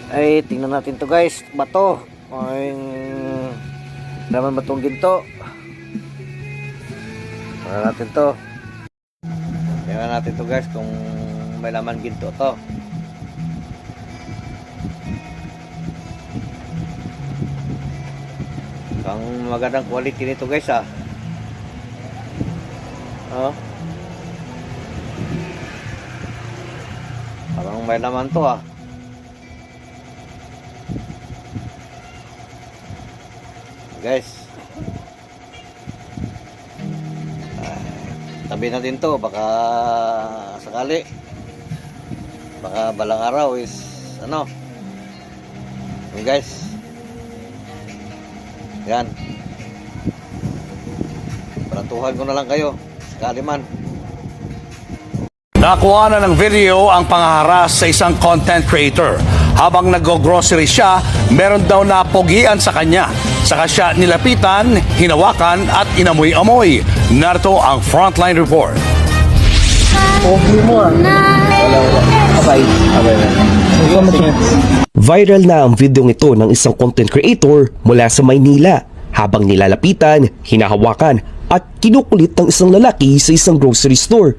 Ay, tingnan natin to guys. Bato. Ay, naman batong ginto. Tingnan natin to. Tingnan natin to guys kung may laman ginto to. Ang magandang quality nito guys ah. Oh. Parang may laman to ah. Guys. Tabi natin to baka sakali. Baka balang araw is ano. Guys. Yan. Paratuhan ko na lang kayo. Sakali man. Nakuha na ng video ang pangaharas sa isang content creator. Habang nag-grocery siya, meron daw na pogian sa kanya. Saka siya nilapitan, hinawakan at inamoy-amoy. Narito ang Frontline Report. Viral na ang video ito ng isang content creator mula sa Maynila habang nilalapitan, hinahawakan at kinukulit ng isang lalaki sa isang grocery store.